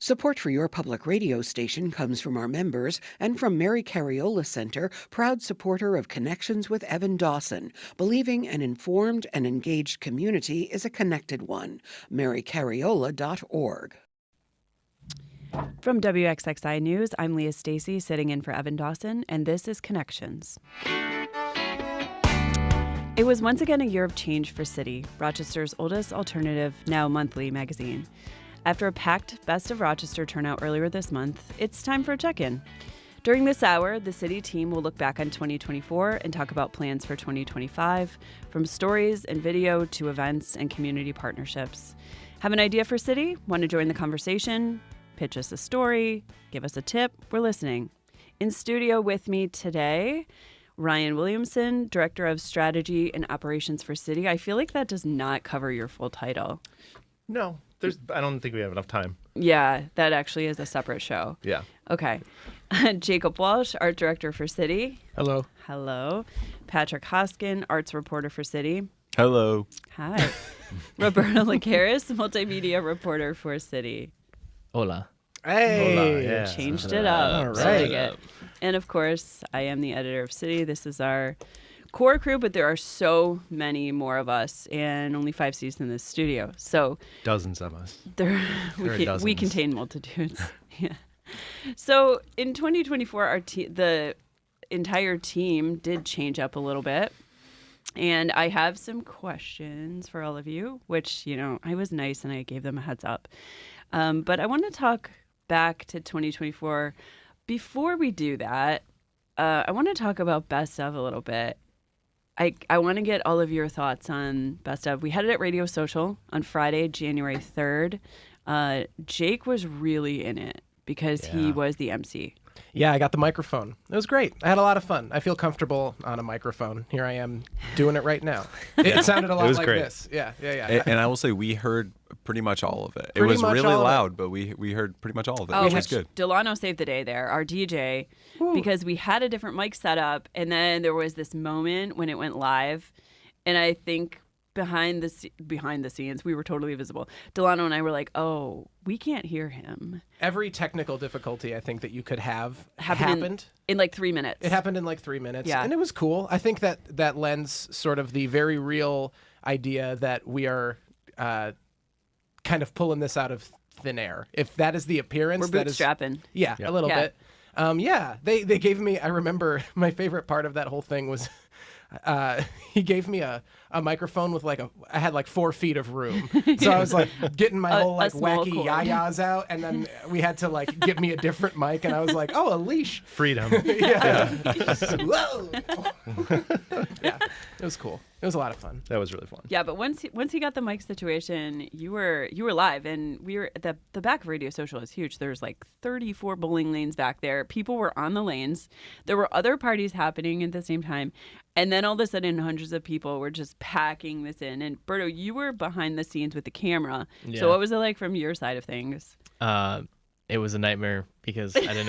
Support for your public radio station comes from our members and from Mary Cariola Center, proud supporter of Connections with Evan Dawson, believing an informed and engaged community is a connected one. marycariola.org. From WXXI News, I'm Leah Stacy, sitting in for Evan Dawson, and this is Connections. It was once again a year of change for City, Rochester's oldest alternative, now monthly magazine. After a packed Best of Rochester turnout earlier this month, it's time for a check-in. During this hour, the City team will look back on 2024 and talk about plans for 2025, from stories and video to events and community partnerships. Have an idea for City? Want to join the conversation? Pitch us a story? Give us a tip? We're listening. In studio with me today, Ryan Williamson, Director of Strategy and Operations for City. I feel like that does not cover your full title. No, I don't think we have enough time. Yeah, that actually is a separate show. Yeah. Okay. Jacob Walsh, Art Director for City. Hello. Hello. Patrick Hoskin, Arts Reporter for City. Hello. Hi. Roberto Lacaris, Multimedia Reporter for City. Hola. Hey. Hola, yeah. Changed it up. All I right. like it. And of course, I am the editor of City. This is our core crew, but there are so many more of us and only 5 seats in this studio. So Dozens of us. we dozens. contain multitudes. Yeah. So in 2024, the entire team did change up a little bit. And I have some questions for all of you, which, I was nice and I gave them a heads up. But I want to talk back to 2024. Before we do that, I want to talk about Best of a little bit. I want to get all of your thoughts on Best of. We had it at Radio Social on Friday, January 3rd. Jake was really in it because he was the MC. Yeah, I got the microphone. It was great. I had a lot of fun. I feel comfortable on a microphone. Here I am doing it right now. It sounded a lot was like great. this. Yeah. And I will say we heard pretty much all of it. It Pretty was much really all of it. loud, but we heard pretty much all of it, Oh, which was good. Delano saved the day there, our DJ, because we had a different mic set up, and then there was this moment when it went live, and I think behind the scenes, we were totally visible. Delano and I were like, "Oh, we can't hear him." Every technical difficulty I think that you could have Happened happened. in like 3 minutes. It happened in like 3 minutes. Yeah. And it was cool. I think that lends sort of the very real idea that we are kind of pulling this out of thin air. If that is the appearance, We're that is bootstrapping. Yeah, a little Yeah. bit. They gave me, I remember my favorite part of that whole thing was he gave me a microphone with I had like 4 feet of room. So I was like getting my whole a small wacky cord. yayas out, and then we had to give me a different mic, and I was like, oh, a leash. Freedom. Yeah. Whoa. Yeah, it was cool. It was a lot of fun. That was really fun. Yeah, but once he got the mic situation, you were live, and we were the back of Radio Social is huge. There's like 34 bowling lanes back there. People were on the lanes. There were other parties happening at the same time, and then all of a sudden, hundreds of people were just packing this in. And Berto, you were behind the scenes with the camera. Yeah. So what was it like from your side of things? It was a nightmare because I didn't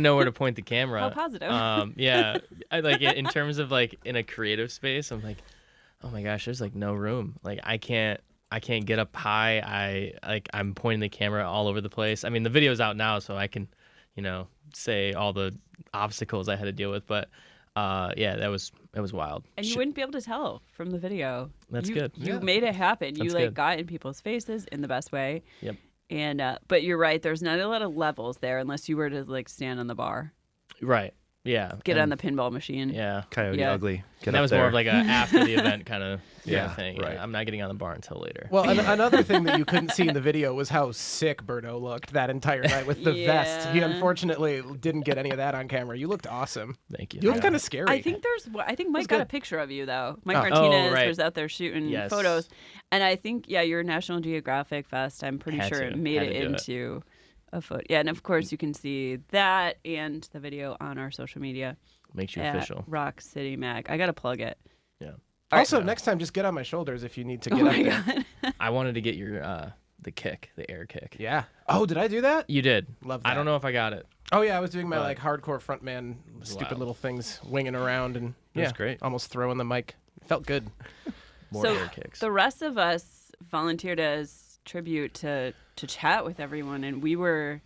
know where to point the camera. How positive. Yeah, I in terms of in a creative space, I'm like, oh my gosh, there's no room. I can't get up high. I'm pointing the camera all over the place. I mean, the video's out now, so I can, say all the obstacles I had to deal with. But yeah, it was wild. And you wouldn't be able to tell from the video. That's good. You made it happen. That's you good. got in people's faces in the best way. Yep. And but you're right. There's not a lot of levels there unless you were to stand on the bar, Right. Yeah. get and, on the pinball machine. Yeah. Coyote Yeah. Ugly. Get And that up was there. more of a after the event kind of Yeah, thing. right. I'm not getting on the bar until later. Well, another thing that you couldn't see in the video was how sick Berto looked that entire night with the vest. He Yeah. unfortunately didn't get any of that on camera. You looked awesome. Thank you. You looked kind of scary. I think Mike got a good. picture of you though. Mike Oh. Martinez Oh, right. was out there shooting Yes. photos, and I think your National Geographic vest. I'm pretty Had sure to. it made Had it to do it. into a photo. Yeah, and of course you can see that and the video on our social media. Makes you at official. Rock City Mag. I gotta plug it. Yeah. Also, next time, just get on my shoulders if you need to get Oh up my there. god. I wanted to get your the kick, the air kick. Yeah. Oh, did I do that? You did. Love I that. don't know if I got it. Oh, yeah, I was doing my But- hardcore frontman, stupid wild. little things, winging around and was great. almost throwing the mic. Felt good. More So air kicks. the rest of us volunteered as tribute to chat with everyone, and we were,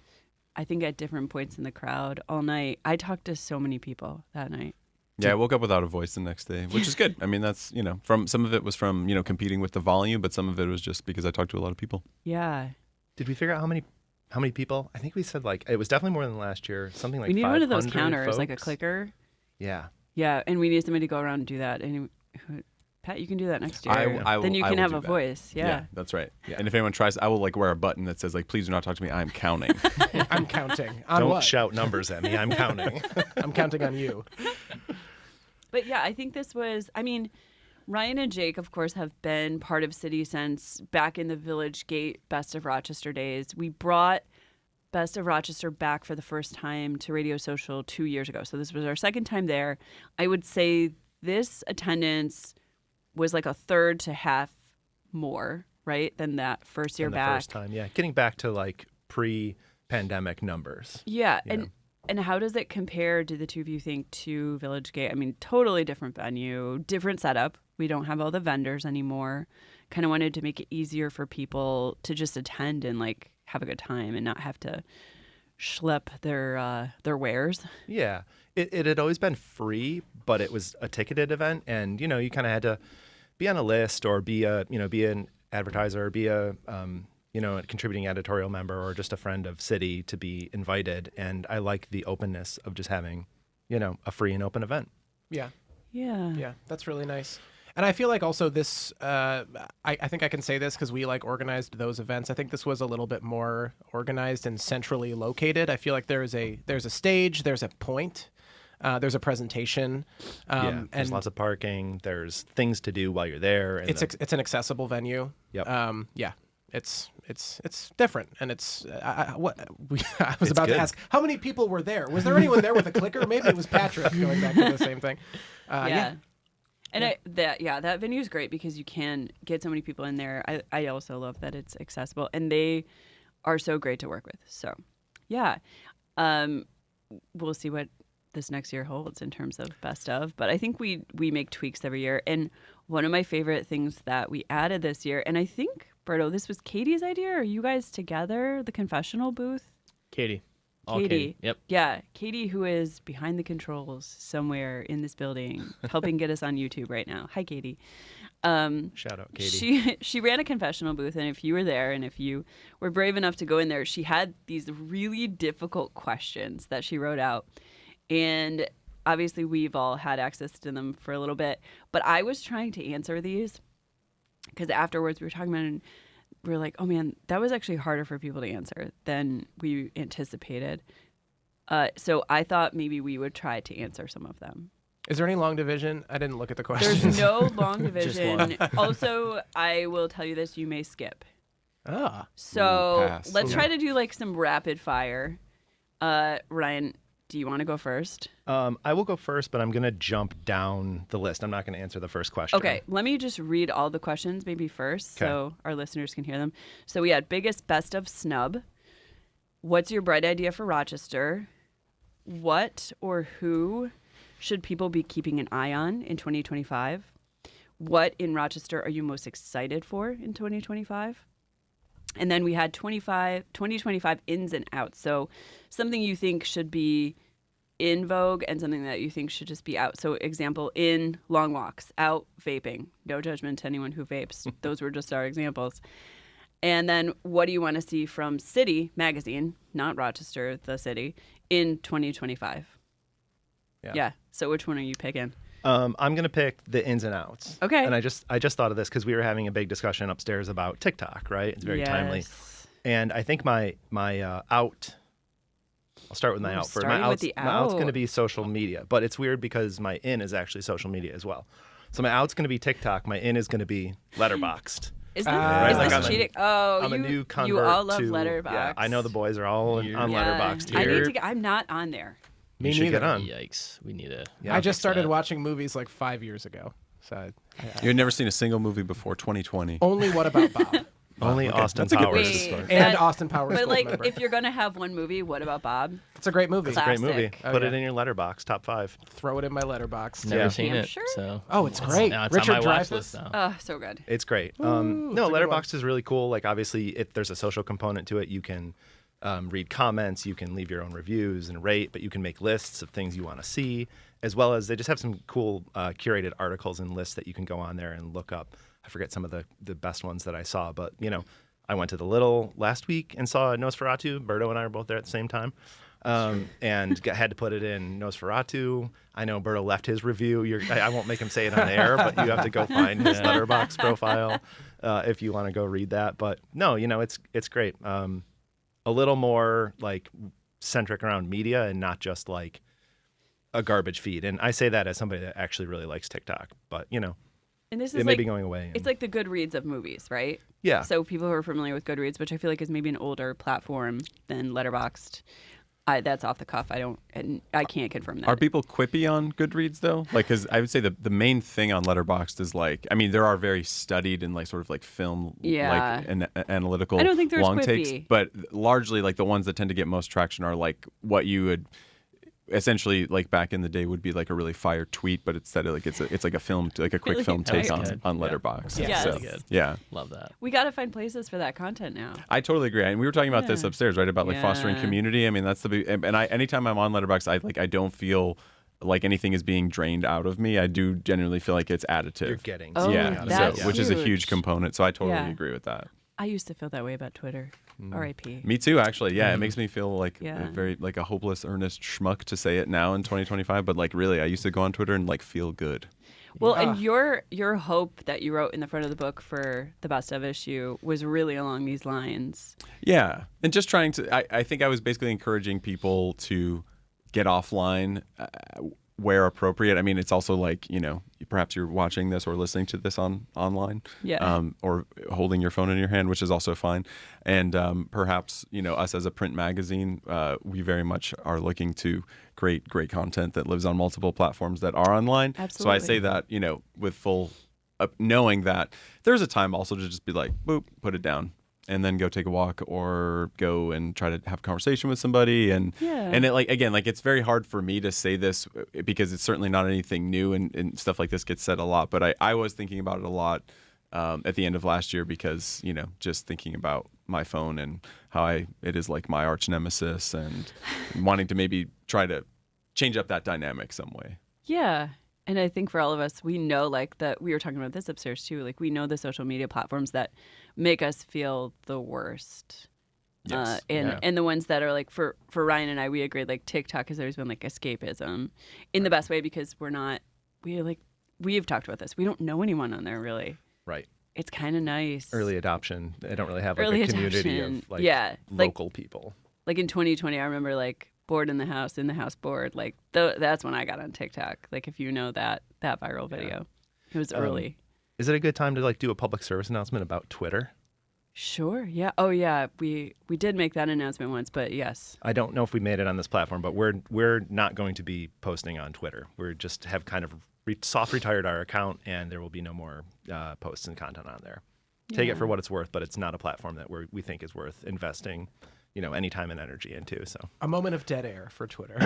I think, at different points in the crowd all night. I talked to so many people that night. Yeah, I woke up without a voice the next day, which is good. I mean, that's, from some of it was from, competing with the volume, but some of it was just because I talked to a lot of people. Yeah. Did we figure out how many people? I think we said it was definitely more than last year. Something like We need one of those 500 counters, like a folks. clicker. Yeah. Yeah, and we need somebody to go around and do that. And Pat, you can do that next year. Then you I can will have do a that. voice. Yeah. That's right. Yeah. And if anyone tries, I will wear a button that says please do not talk to me. I'm counting. I'm counting on Don't what? shout numbers at me. I'm counting. I'm counting on you. But yeah, I think this was, Ryan and Jake, of course, have been part of City since back in the Village Gate Best of Rochester days. We brought Best of Rochester back for the first time to Radio Social 2 years ago. So this was our second time there. I would say this attendance was like a third to half more, right, than that first year And the back. first time, yeah. Getting back to pre-pandemic numbers. Yeah, Yeah. and how does it compare, do the two of you think, to Village Gate? Totally different venue, different setup. We don't have all the vendors anymore. Kind of wanted to make it easier for people to just attend and have a good time and not have to schlep their wares. Yeah. It had always been free, but it was a ticketed event, and you kind of had to be on a list or be an advertiser, or be a a contributing editorial member or just a friend of City to be invited. And I like the openness of just having, a free and open event. Yeah. Yeah. Yeah, that's really nice. And I feel like also this, I think I can say this because we organized those events. I think this was a little bit more organized and centrally located. I feel like there's a stage, there's a point, there's a presentation. There's and lots of parking. There's things to do while you're there. And it's an accessible venue. Yep. Yeah. It's different, and it's I was It's about good. to ask how many people were there. Was there anyone there with a clicker? Maybe it was Patrick. Going back to the same thing. Yeah. And that venue is great because you can get so many people in there. I also love that it's accessible, and they are so great to work with. So, yeah, we'll see what this next year holds in terms of best of. But I think we make tweaks every year. And one of my favorite things that we added this year, and I think, Berto, this was Katie's idea. Are you guys together? The confessional booth? Katie. All Katie. Yep. Yeah, Katie, who is behind the controls somewhere in this building, helping get us on YouTube right now. Hi, Katie. Shout out, Katie. She ran a confessional booth, and if you were there and if you were brave enough to go in there, she had these really difficult questions that she wrote out. And obviously, we've all had access to them for a little bit. But I was trying to answer these because afterwards we were talking about it, and we were like, oh man, that was actually harder for people to answer than we anticipated. So I thought maybe we would try to answer some of them. Is there any long division? I didn't look at the questions. There's no long Just division. one. Also, I will tell you this, you may skip. Ah, So pass. let's Ooh. try to do some rapid fire. Ryan, do you want to go first? I will go first, but I'm going to jump down the list. I'm not going to answer the first question. Okay, let me just read all the questions maybe first so our listeners can hear them. So we had biggest best of snub. What's your bright idea for Rochester? What or who should people be keeping an eye on in 2025? What in Rochester are you most excited for in 2025? And then we had 2025 ins and outs. So something you think should be in vogue and something that you think should just be out. So example, in, long walks, out, vaping. No judgment to anyone who vapes. Those were just our examples. And then what do you want to see from City Magazine, not Rochester, the city, in 2025? Yeah. So which one are you picking? I'm going to pick the ins and outs. Okay. And I just thought of this because we were having a big discussion upstairs about TikTok, right? It's very timely. Yes. And I think my out. I'll start with my Ooh, out first. starting My with out's, the my out's going to out. be social media, but it's weird because my in is actually social media as well. So my out's going to be TikTok. My in is going to be Letterboxd. Is this, Right, is like this I'm a- cheating? Oh, I'm a new convert you all love to, Letterboxd. Yeah, I know the boys are all on Yeah. Letterboxd I here. need to get, I'm not on there. me You should get neither. on. Yikes. We need to. Yeah. I just fix started that. watching movies 5 years ago. So You had never seen a single movie before 2020. only What About Bob? Only okay. Austin That's a good Powers. place to Wait. start. And That- Austin Powers. But Gold like, member. if you're gonna have one movie, what about Bob? It's a great movie. Great movie. Classic. Put Oh, it yeah. in your letterbox, top 5. Throw it in my letterbox. Never Yeah. seen Damn it. sure? So Oh, it's great. Now it's Richard on my watch Dreyfuss. list now. Oh, so good. It's great. Ooh, No, it's a good Letterboxd is really cool. Like, obviously, there's a social component to it. You can read comments, you can leave your own reviews and rate, but you can make lists of things you want to see, as well as they just have some cool curated articles and lists that you can go on there and look up. I forget some of the best ones that I saw, but, I went to the Little last week and saw Nosferatu. Berto and I were both there at the same time. And had to put it in Nosferatu. I know Berto left his review. I won't make him say it on air, but you have to go find his Letterboxd profile if you want to go read that. But no, it's great. A little more like centric around media and not just like a garbage feed. And I say that as somebody that actually really likes TikTok, but And this it is may like be going away. it's like the Goodreads of movies, right? Yeah. So people who are familiar with Goodreads, which I feel like is maybe an older platform than Letterboxd. That's off the cuff. I can't confirm that. Are people quippy on Goodreads though? Like, because I would say the main thing on Letterboxd is like, I mean, there are very studied and like sort of like film, Yeah. like analytical I don't think there's long takes, quippy. but largely like the ones that tend to get most traction are like what you would essentially like back in the day would be like a really fire tweet, but instead of like it's like a film, like a quick Really film take fire. on Good. on Yeah. Letterboxd. Yes. So, Really good. yeah. Love that. We got to find places for that content now. I totally agree, and we were talking about this Yeah. upstairs, right? About like fostering Yeah. community. I mean, that's the big. And I, anytime I'm on Letterboxd, I don't feel like anything is being drained out of me. I do genuinely feel like it's additive. You're getting. Oh, yeah, something out of that's it. so, which is a huge huge. component. So I totally Yeah. agree with that. I used to feel that way about Twitter. R.I.P. Me too, actually. Yeah, it makes me feel like Yeah. very like a hopeless, earnest schmuck to say it now in 2025. But like, really, I used to go on Twitter and like feel good. Well, Yeah. and your hope that you wrote in the front of the book for the best of issue was really along these lines. Yeah, and just trying to. I think I was basically encouraging people to get offline where appropriate. I mean, it's also like perhaps you're watching this or listening to this online, Yeah. or holding your phone in your hand, which is also fine. And perhaps us as a print magazine, we very much are looking to create great content that lives on multiple platforms that are online. So I Absolutely. say that with full knowing that there's a time also to just be like, boop, put it down. And then go take a walk or go and try to have a conversation with somebody. And Yeah. and it it's very hard for me to say this because it's certainly not anything new and stuff like this gets said a lot. But I was thinking about it a lot at the end of last year because, just thinking about my phone and how it is like my arch nemesis and wanting to maybe try to change up that dynamic some way. Yeah. And I think for all of us, we know that we were talking about this upstairs too. Like we know the social media platforms that make us feel the worst. Yes. And the ones that are like for Ryan and I, we agreed like TikTok has always been like escapism in the best way because we've talked about this. We don't know anyone on there really. Right. It's kind of nice. Early adoption. They don't really have like Early a community adoption. of like Yeah, like- local people. Like in 2020, I remember like bored in the house bored. Like that's when I got on TikTok. Like if you know that viral video, it was early. Is it a good time to like do a public service announcement about Twitter? Sure. Yeah. Oh yeah. We did make that announcement once, but yes. I don't know if we made it on this platform, but we're not going to be posting on Twitter. We're just have kind of soft retired our account, and there will be no more posts and content on there. Take it for what it's worth, but it's not a platform that we think is worth investing, any time and energy into. So A moment of dead air for Twitter.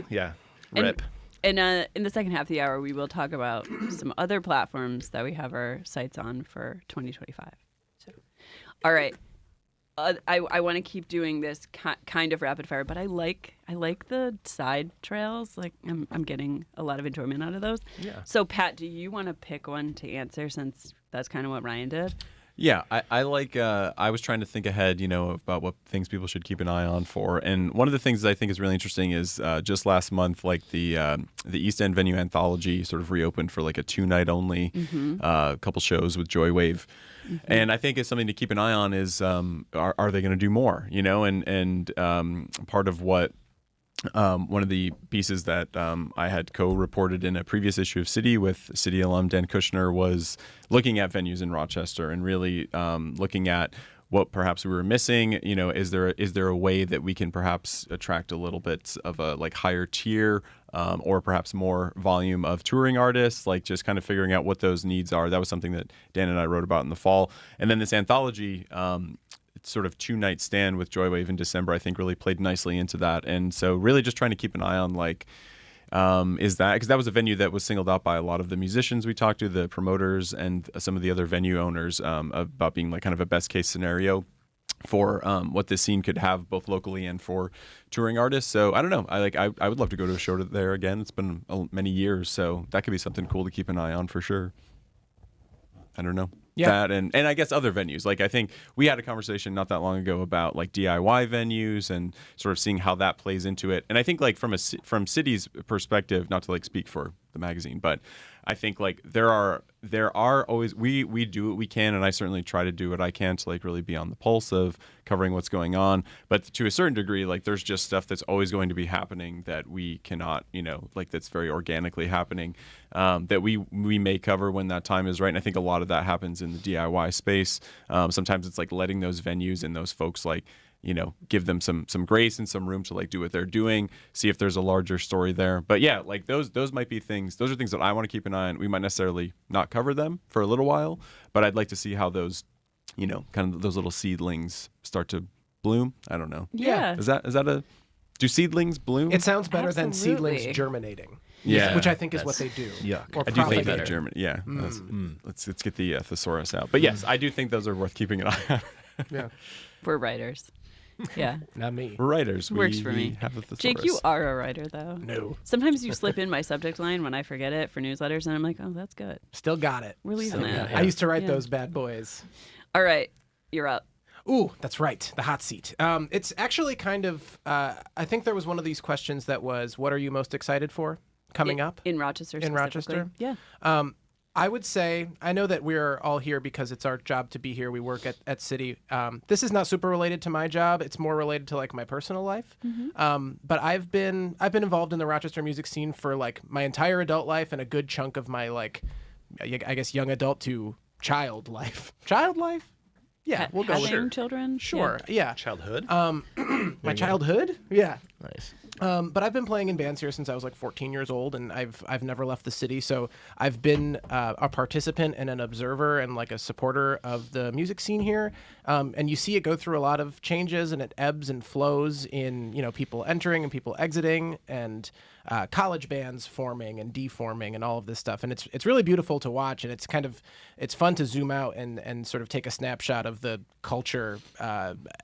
yeah, And- rip. And in the second half of the hour, we will talk about some other platforms that we have our sights on for 2025. So, all right. I want to keep doing this kind of rapid fire, but I like the side trails. Like I'm getting a lot of enjoyment out of those. Yeah. So Pat, do you want to pick one to answer since that's kind of what Ryan did? Yeah, I like. I was trying to think ahead, about what things people should keep an eye on for. And one of the things that I think is really interesting is just last month, like the East End Venue Anthology sort of reopened for like a 2-night only, couple shows with Joywave. And I think it's something to keep an eye on is are they going to do more? And part of what. One of the pieces that I had co-reported in a previous issue of City with City alum Dan Kushner was looking at venues in Rochester and really looking at what perhaps we were missing. Is there a way that we can perhaps attract a little bit of a like higher tier or perhaps more volume of touring artists, like just kind of figuring out what those needs are. That was something that Dan and I wrote about in the fall. And then this anthology, sort of 2-night stand with Joywave in December, I think really played nicely into that. And so really just trying to keep an eye on like, is that, because that was a venue that was singled out by a lot of the musicians we talked to, the promoters and some of the other venue owners, about being like kind of a best case scenario for what this scene could have both locally and for touring artists. So I don't know. I would love to go to a show there again. It's been many years, so that could be something cool to keep an eye on for sure. I don't know. Yeah. That and I guess other venues. Like I think we had a conversation not that long ago about like DIY venues and sort of seeing how that plays into it. And I think like from City's perspective, not to like speak for the magazine, but I think like there are always we do what we can, and I certainly try to do what I can to like really be on the pulse of covering what's going on. But to a certain degree, like there's just stuff that's always going to be happening that we cannot, like that's very organically happening, that we may cover when that time is right. And I think a lot of that happens in the DIY space. Sometimes it's like letting those venues and those folks like give them some grace and some room to like do what they're doing, see if there's a larger story there. But yeah, like those might be things, those are things that I want to keep an eye on. We might necessarily not cover them for a little while, but I'd like to see how those, kind of those little seedlings start to bloom. I don't know. Yeah. Is that do seedlings bloom? It sounds better than Absolutely. seedlings germinating. Yeah, which I think is what they do. Yuck. Or I do think propagate. that German. Yeah. Let's get the thesaurus out. But yes, I do think those are worth keeping an eye on. Yeah, We're writers. Yeah. not me. We're writers. Works we for me. have a thesaurus. Jake, you are a writer, though. No, Sometimes you slip in my subject line when I forget it for newsletters, and I'm like, oh, that's good. still got it. We're leaving that. I used to write Yeah. those bad boys. All right. You're up. Ooh, that's right. The hot seat. It's actually kind of, I think there was one of these questions that was, what are you most excited for coming up? In Rochester, In specifically. Rochester? Yeah. I would say, I know that we're all here because it's our job to be here. We work at City. This is not super related to my job. It's more related to like my personal life. But I've been involved in the Rochester music scene for like my entire adult life and a good chunk of my like, I guess young adult to child life. Child life? Yeah, we'll go with Having it. children? Sure. Yeah. Childhood. My childhood? Yeah. Nice. But I've been playing in bands here since I was like 14 years old, and I've never left the city. So I've been a participant and an observer and like a supporter of the music scene here. And you see it go through a lot of changes, and it ebbs and flows in people entering and people exiting, and college bands forming and deforming and all of this stuff. And it's really beautiful to watch, and it's fun to zoom out and sort of take a snapshot of the culture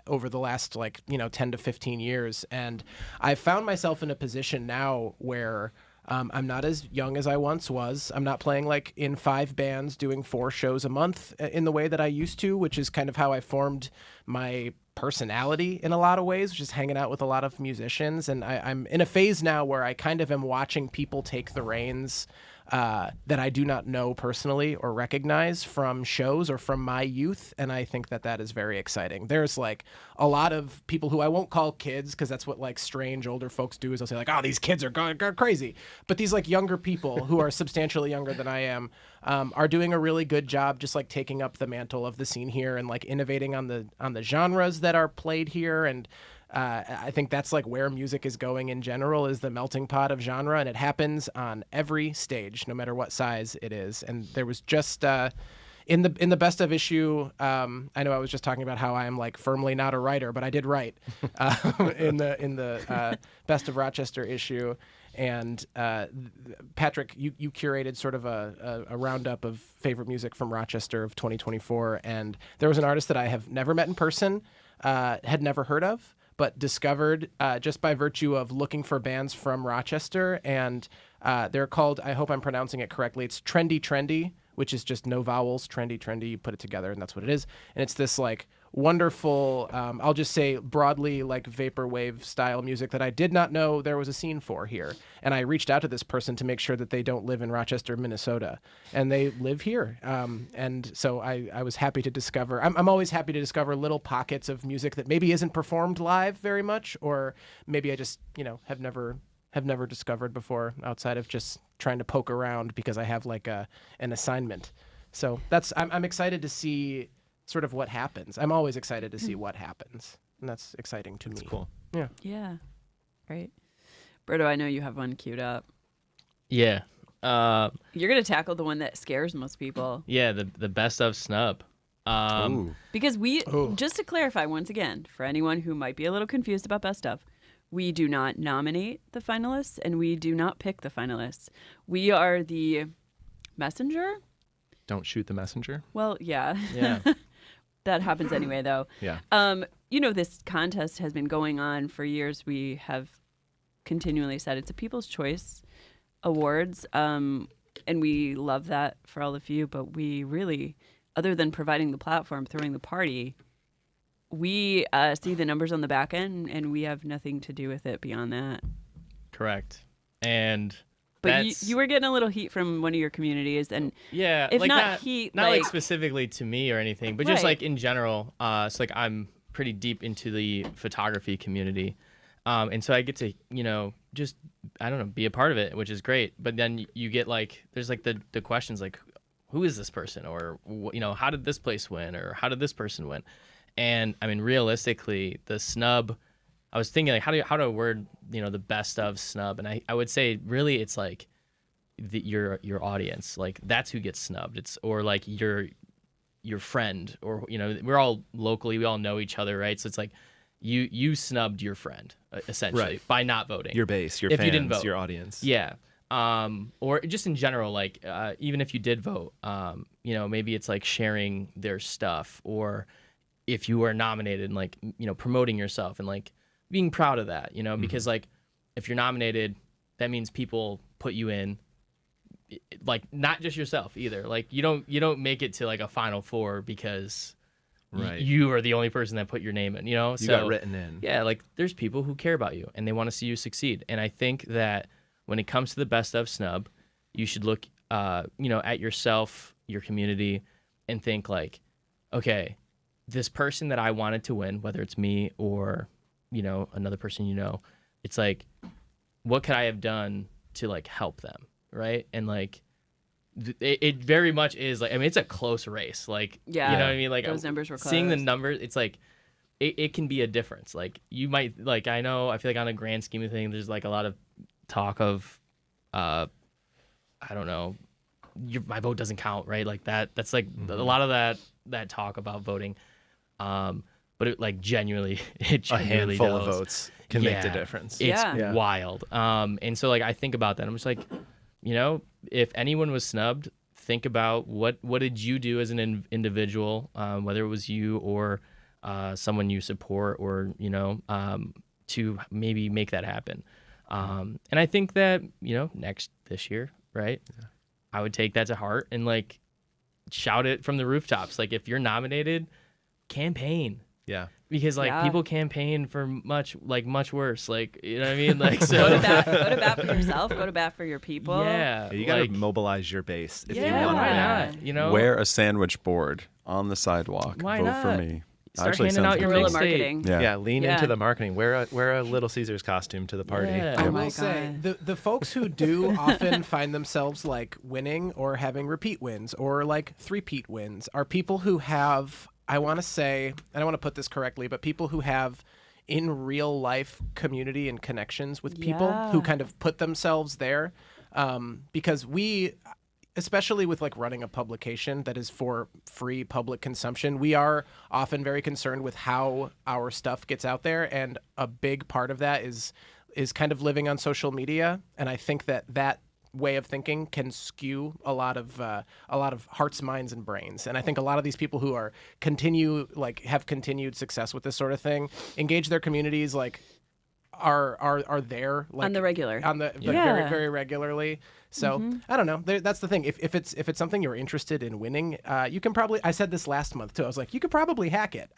over the last 10 to 15 years. And I found myself in a position now where I'm not as young as I once was. I'm not playing like in 5 bands doing 4 shows a month in the way that I used to, which is kind of how I formed my personality in a lot of ways, which is hanging out with a lot of musicians. And I'm in a phase now where I kind of am watching people take the reins that I do not know personally or recognize from shows or from my youth. And I think that is very exciting. There's like a lot of people who I won't call kids, because that's what like strange older folks do, is they'll say like, oh, these kids are going crazy. But these like younger people who are substantially younger than I am are doing a really good job just like taking up the mantle of the scene here and like innovating on the genres that are played here. And I think that's like where music is going in general, is the melting pot of genre, and it happens on every stage, no matter what size it is. And there was just in the best of issue, I know I was just talking about how I am like firmly not a writer, but I did write in the best of Rochester issue. And Patrick, you curated sort of a roundup of favorite music from Rochester of 2024, and there was an artist that I have never met in person, had never heard of, but discovered just by virtue of looking for bands from Rochester. And they're called, I hope I'm pronouncing it correctly, it's Trendy Trendy, which is just no vowels, Trendy, you put it together, and that's what it is. And it's this like wonderful, I'll just say broadly like vaporwave style music that I did not know there was a scene for here. And I reached out to this person to make sure that they don't live in Rochester, Minnesota, and they live here. And so I was happy to discover, I'm always happy to discover little pockets of music that maybe isn't performed live very much, or maybe I just, have never discovered before outside of just trying to poke around because I have like an assignment. So I'm excited to see sort of what happens. I'm always excited to see what happens, and that's exciting to me. Cool. Yeah. Great. Berto, I know you have one queued up. Yeah. You're going to tackle the one that scares most people. Yeah, the best of snub. Ooh. Because just to clarify once again, for anyone who might be a little confused about best of, we do not nominate the finalists and we do not pick the finalists. We are the messenger. Don't shoot the messenger. Well, yeah. Yeah. That happens anyway, though. Yeah. This contest has been going on for years. We have continually said it's a People's Choice Awards, and we love that for all of you, but we really, other than providing the platform, throwing the party, we see the numbers on the back end, and we have nothing to do with it beyond that. Correct. And But that's, you were getting a little heat from one of your communities, and yeah, if like not heat, not like specifically to me or anything, but just Right. like in general. So like I'm pretty deep into the photography community, and so I get to just I don't know be a part of it, which is great. But then you get like there's like the questions like who is this person, or how did this place win, or how did this person win? And I mean realistically, the snub. I was thinking like how do I word the best of snub, and I would say really it's like your audience, like that's who gets snubbed. It's or like your friend, or we're all locally, we all know each other, right? So it's like you snubbed your friend essentially Right. by not voting. Your base, your If fans, you didn't vote. your audience. Yeah. Or just in general, like even if you did vote, maybe it's like sharing their stuff, or if you were nominated and like promoting yourself and like being proud of that, because like if you're nominated, that means people put you in, like not just yourself either. Like you don't make it to like a Final Four because Right. you are the only person that put your name in, You got written in. Yeah, like there's people who care about you and they want to see you succeed. And I think that when it comes to the best of snub, you should look at yourself, your community, and think like, okay, this person that I wanted to win, whether it's me or another person, it's like, what could I have done to like help them, right? And like it very much is like, I mean, it's a close race, like Yeah. you know what I mean, like those numbers were close. seeing the numbers, it's like it can be a difference. Like you might like I feel like on a grand scheme of things, there's like a lot of talk of I don't know, my vote doesn't count, right? Like that's like a lot of that talk about voting, but it like genuinely A handful of does. votes can make the Yeah. difference. It's Yeah. wild. And so like I think about that. I'm just like, if anyone was snubbed, think about what did you do as an individual, whether it was you or someone you support, or to maybe make that happen. And I think that this year, right? Yeah. I would take that to heart and like shout it from the rooftops. Like if you're nominated, campaign. Yeah. Because like Yeah. people campaign for much worse. Like you know what I mean? Like Go so. to bat for yourself. Go to bat for your people. Yeah. You got to like, mobilize your base if yeah, you want why to. not? Wear a sandwich board on the sidewalk. Why Vote not? for me. Start Actually handing sounds out your good. Guerrilla mixtape. marketing. Yeah. Lean Yeah. into the marketing. Wear a Little Caesars costume to the party. Yeah. I Oh will my say God. the folks who do often find themselves like winning or having repeat wins or like three-peat wins are people who have, I want to say, I don't want to put this correctly, but people who have in real life community and connections with people who Yeah. kind of put themselves there. Because we, especially with like running a publication that is for free public consumption, we are often very concerned with how our stuff gets out there, and a big part of that is kind of living on social media. And I think that way of thinking can skew a lot of hearts, minds, and brains. And I think a lot of these people who have continued success with this sort of thing, engage their communities, like are there like On the regular. like, Yeah. very very regularly. So I don't know. That's the thing. If it's something you're interested in winning, you can probably. I said this last month too. I was like, you could probably hack it.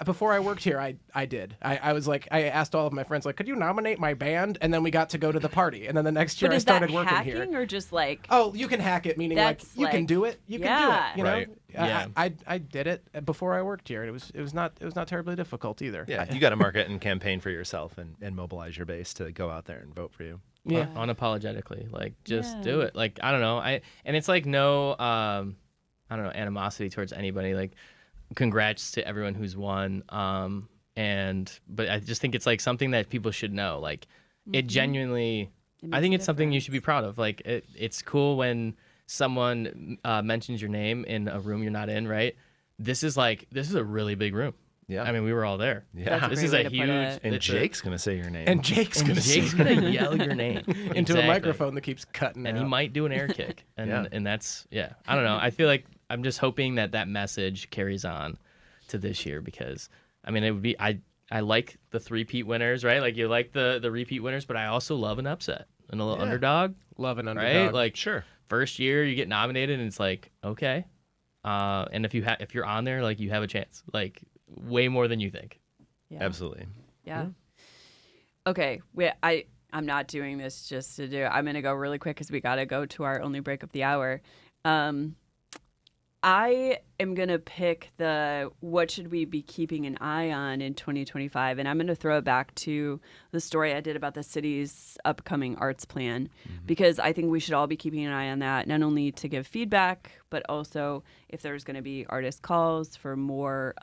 Before I worked here, I did. I was like, I asked all of my friends like, could you nominate my band? And then we got to go to the party. And then the next year But I is started that working hacking here. or just like? Oh, you can hack it, meaning like That's you can like- do it. You can Yeah. do it. You know. Right. Yeah. I did it before I worked here. It was not terribly difficult either. Yeah, you got to market and campaign for yourself and mobilize your base to go out there and vote for you. Yeah. Unapologetically, like just Yeah. do it. Like I don't know, and it's like no I don't know, animosity towards anybody. Like congrats to everyone who's won. But I just think it's like something that people should know. Like it genuinely, It I makes think a it's something you difference. should be proud of. Like it's cool when someone mentions your name in a room you're not in, right? This is a really big room. Yeah. I mean, we were all there. Yeah. That's a This great is way a to put huge. it. And it's a- Jake's going to say your name. And Jake's gonna Jake's sing gonna yell your name into Exactly. a microphone that keeps cutting and out. he might do an air kick, and Yeah. and that's I don't know. I feel like I'm just hoping that message carries on to this year, because I mean it would be I like the three-peat winners, right? Like you like the repeat winners, but I also love an upset and a little underdog, Love an right? underdog. Like Sure. first year you get nominated and it's like okay, and if you're on there, like you have a chance, like way more than you think. Yeah. Absolutely. Yeah. Okay. I'm not doing this just to do. I'm gonna go really quick because we gotta go to our only break of the hour. I am gonna pick the what should we be keeping an eye on in 2025, and I'm gonna throw it back to the story I did about the city's upcoming arts plan, because I think we should all be keeping an eye on that, not only to give feedback, but also if there's gonna be artist calls for more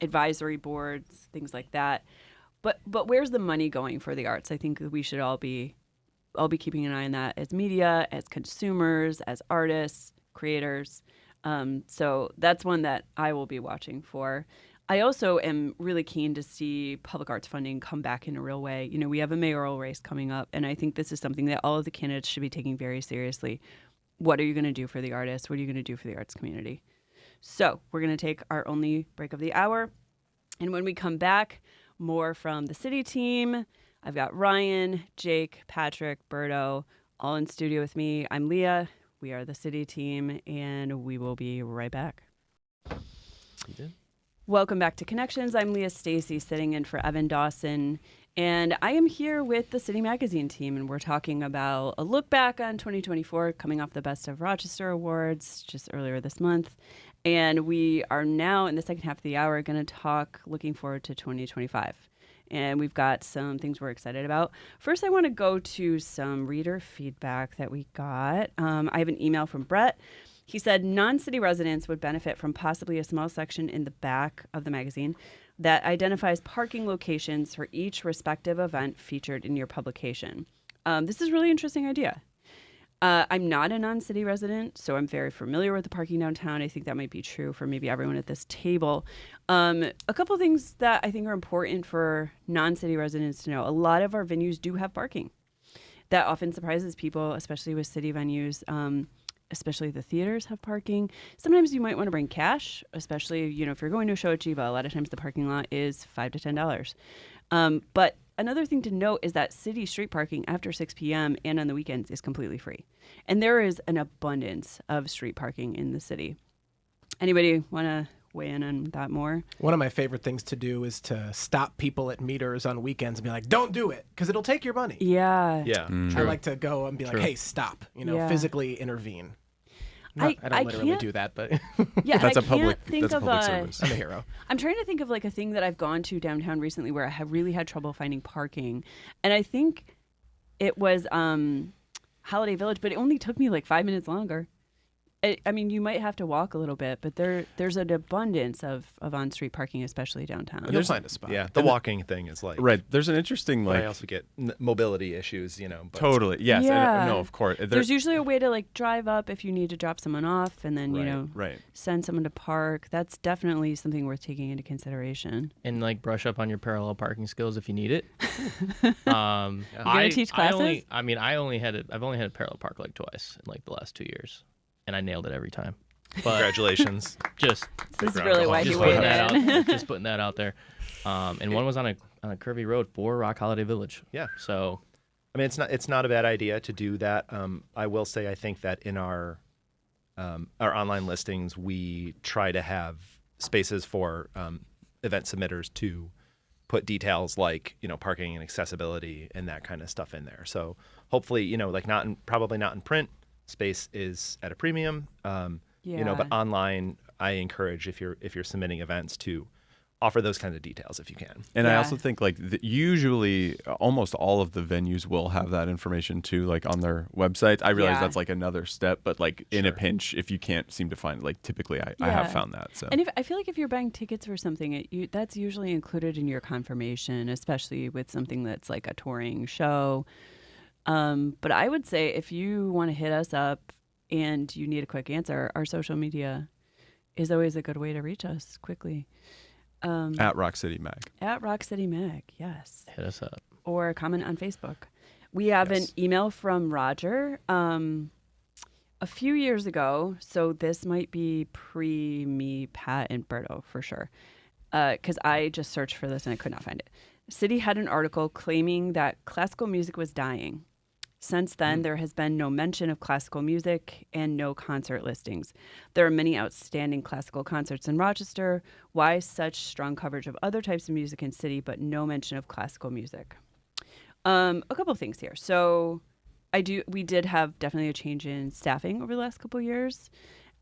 advisory boards, things like that. But where's the money going for the arts? I think that we should all be keeping an eye on that as media, as consumers, as artists, creators. So that's one that I will be watching for. I also am really keen to see public arts funding come back in a real way. You know, we have a mayoral race coming up, and I think this is something that all of the candidates should be taking very seriously. What are you going to do for the artists? What are you going to do for the arts community? So we're going to take our only break of the hour. And when we come back, more from the city team. I've got Ryan, Jake, Patrick, Berto, all in studio with me. I'm Leah. We are the city team, and we will be right back. Welcome back to Connections. I'm Leah Stacy, sitting in for Evan Dawson. And I am here with the City Magazine team, and we're talking about a look back on 2024, coming off the Best of Rochester Awards just earlier this month. And we are now in the second half of the hour going to talk looking forward to 2025. And we've got some things we're excited about. First, I want to go to some reader feedback that we got. I have an email from Brett. He said non-city residents would benefit from possibly a small section in the back of the magazine that identifies parking locations for each respective event featured in your publication. This is a really interesting idea. I'm not a non-city resident, so I'm very familiar with the parking downtown. I think that might be true for maybe everyone at this table. A couple of things that I think are important for non-city residents to know. A lot of our venues do have parking. That often surprises people, especially with city venues. Especially the theaters have parking. Sometimes you might want to bring cash, especially, if you're going to a show at Jiva. A lot of times the parking lot is $5 to $10. But another thing to note is that city street parking after 6 p.m. and on the weekends is completely free. And there is an abundance of street parking in the city. Anybody want to weigh in on that more? One of my favorite things to do is to stop people at meters on weekends and be like, don't do it, because it'll take your money. Yeah. Yeah. I like to go and be like, hey, stop, Yeah. physically intervene. I don't literally can't- do that, but Yeah, That's and a I public. can't think That's a of public service. I'm a hero. I'm trying to think of like a thing that I've gone to downtown recently where I have really had trouble finding parking. And I think it was Holiday Village, but it only took me like 5 minutes longer. I mean, you might have to walk a little bit, but there's an abundance of on-street parking, especially downtown. You'll find a spot. Yeah. The walking thing is like. Right. There's an interesting But I like. also get mobility issues, But Totally. Yes. Yeah. No. Of course. There's usually a way to like drive up if you need to drop someone off and then, Right. send someone to park. That's definitely something worth taking into consideration. And like brush up on your parallel parking skills if you need it. teach classes? I've only had a parallel park like twice in like the last 2 years, and I nailed it every time. But Congratulations. just This is really why just you putting weighed that in. out, just putting that out there. And one was on a curvy road for Rock Holiday Village. Yeah. So I mean, it's not a bad idea to do that. I will say I think that in our online listings, we try to have spaces for event submitters to put details like parking and accessibility and that kind of stuff in there. So hopefully like probably not in print. Space is at a premium. But online, I encourage if you're submitting events to offer those kinds of details if you can. And I Yeah. also think like usually almost all of the venues will have that information too, like on their websites. I realize Yeah. that's like another step, but like in a pinch, if you can't seem to find, like typically I have Yeah. found that. So And I feel like if you're buying tickets for something, that's usually included in your confirmation, especially with something that's like a touring show. But I would say if you want to hit us up and you need a quick answer, our social media is always a good way to reach us quickly. at Rock City Mag. At Rock City Mag, yes. Hit us up. Or comment on Facebook. We have Yes. an email from Roger a few years ago, so this might be pre-me, Pat, and Berto for sure, because I just searched for this and I could not find it. City had an article claiming that classical music was dying. Since then, there has been no mention of classical music and no concert listings. There are many outstanding classical concerts in Rochester. Why such strong coverage of other types of music in City, but no mention of classical music? A couple of things here. So we did have definitely a change in staffing over the last couple of years.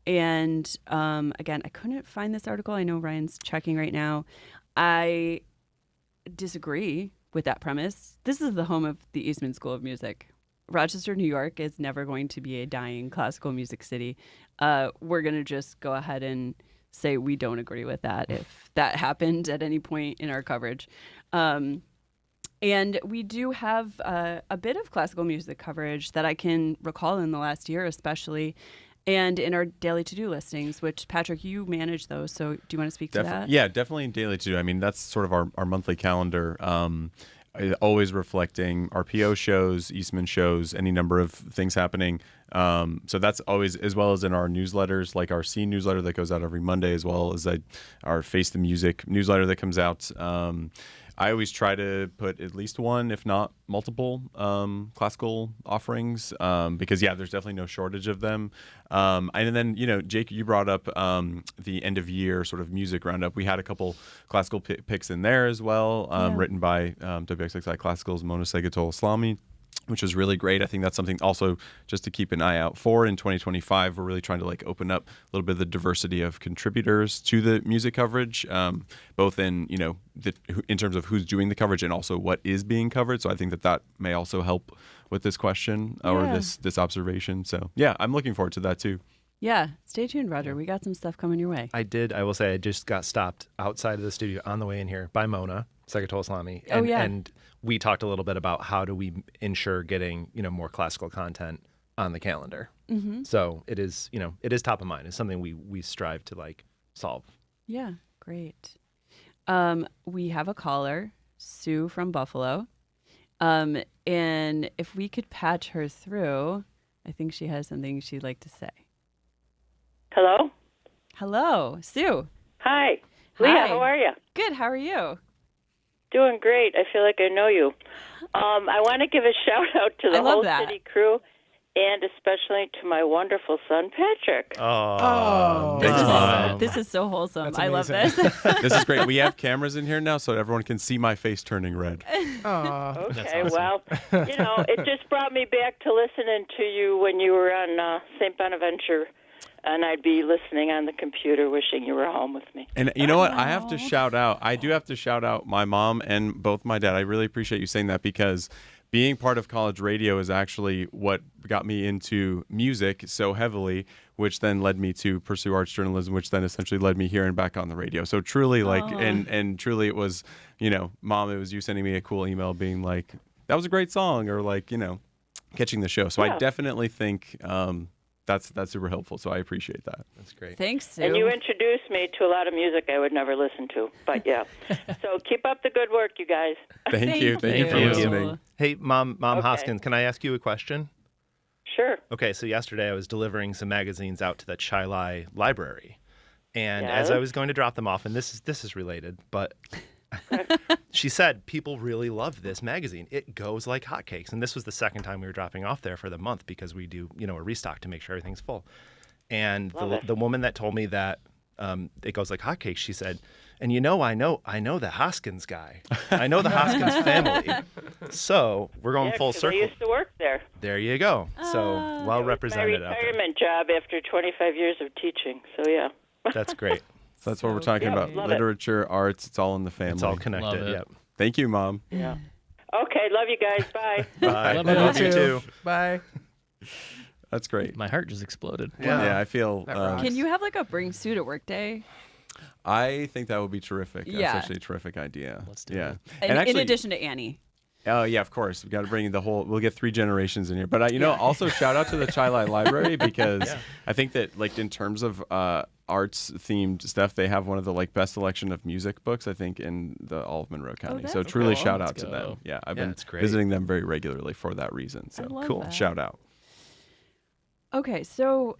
And again, I couldn't find this article. I know Ryan's checking right now. I disagree with that premise. This is the home of the Eastman School of Music. Rochester, New York is never going to be a dying classical music city. We're going to just go ahead and say we don't agree with that if that happened at any point in our coverage. And we do have a bit of classical music coverage that I can recall in the last year, especially, and in our daily to-do listings, which, Patrick, you manage those. So do you want to speak to that? Yeah, definitely in daily to do. I mean, that's sort of our monthly calendar. Always reflecting RPO shows, Eastman shows, any number of things happening. So that's always, as well as in our newsletters, like our Scene newsletter that goes out every Monday, as well as our Face the Music newsletter that comes out. I always try to put at least one, if not multiple, classical offerings because, yeah, there's definitely no shortage of them. And then, Jake, you brought up the end of year sort of music roundup. We had a couple classical picks in there as well, written by WXXI Classical's Mona Segatol Islami, which was really great. I think that's something also just to keep an eye out for in 2025. We're really trying to open up a little bit of the diversity of contributors to the music coverage, both in in terms of who's doing the coverage and also what is being covered. So I think that may also help with this question or this observation. So yeah, I'm looking forward to that too. Yeah, stay tuned, Roger. We got some stuff coming your way. I will say I just got stopped outside of the studio on the way in here by Mona Segatol Islami. Oh, yeah. And we talked a little bit about how do we ensure getting, more classical content on the calendar. Mm-hmm. So it is top of mind. It's something we strive to solve. Yeah, great. We have a caller, Sue from Buffalo. And if we could patch her through, I think she has something she'd like to say. Hello? Hello, Sue. Hi. Hi. Leah, how are you? Good, how are you? Doing great. I feel like I know you. I want to give a shout out to I the love whole that. city crew and especially to my wonderful son, Patrick. Oh, This thanks, is, Mom. this is so wholesome. That's I love amazing. this. This is great. We have cameras in here now so everyone can see my face turning red. Okay, well, it just brought me back to listening to you when you were on St. Bonaventure, and I'd be listening on the computer wishing you were home with me. And you know what? I have to shout out. I do have to shout out my mom and both my dad. I really appreciate you saying that because being part of college radio is actually what got me into music so heavily, which then led me to pursue arts journalism, which then essentially led me here and back on the radio. So truly, and truly, it was, Mom, it was you sending me a cool email being like, that was a great song, or catching the show. So Yeah. I definitely think that's super helpful. So I appreciate that. That's great. Thanks, Sue. And you introduced me to a lot of music I would never listen to, but yeah. So keep up the good work, you guys. Thank you. Thank you for you. listening. Hey, Mom Okay. Hoskins, can I ask you a question? Sure. Okay, so yesterday I was delivering some magazines out to the Chai Lai Library, and as Yes. I was going to drop them off, and this is related, but she said people really love this magazine. It goes like hotcakes, and this was the second time we were dropping off there for the month because we do a restock to make sure everything's full. And Love it. the woman that told me that it goes like hotcakes, she said, and I know the Hoskins guy. I know the Hoskins family. So we're going Yeah, full 'cause circle. I used to work there. There you go. So well It was represented my out there. retirement job after 25 years of teaching. So yeah. That's great. So that's what we're talking about. love it. Literature, arts, it's all in the family. It's all Love connected. it. Yep. Thank you, Mom. Yeah. Okay, love you guys. Bye. Bye. Love Love you you too. Bye. That's great. My heart just exploded. Yeah, I feel. That rocks. Can you have like a bring suit at work day? I think that would be terrific. Yeah. That's actually a terrific idea. Let's do yeah. it. And actually, in addition to Annie. oh yeah, of course, we got to bring the whole. We'll get 3 generations in here, but also shout out to the Chi-Li Library because I think that like in terms of arts themed stuff, they have one of the like best selection of music books I think in all of Monroe County. So that's truly cool. shout out Let's to go. them. Yeah, I've Yeah, been it's great. visiting them very regularly for that reason. So I love cool. that. shout out. Okay, so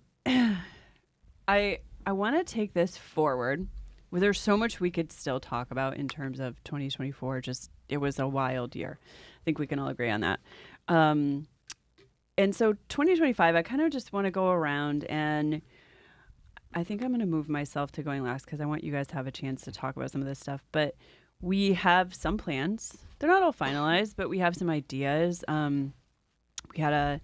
I want to take this forward. Well, there's so much we could still talk about in terms of 2024. Just it was a wild year. I think we can all agree on that. And so 2025, I kind of just want to go around, and I think I'm going to move myself to going last because I want you guys to have a chance to talk about some of this stuff. But we have some plans. They're not all finalized, but we have some ideas. We had a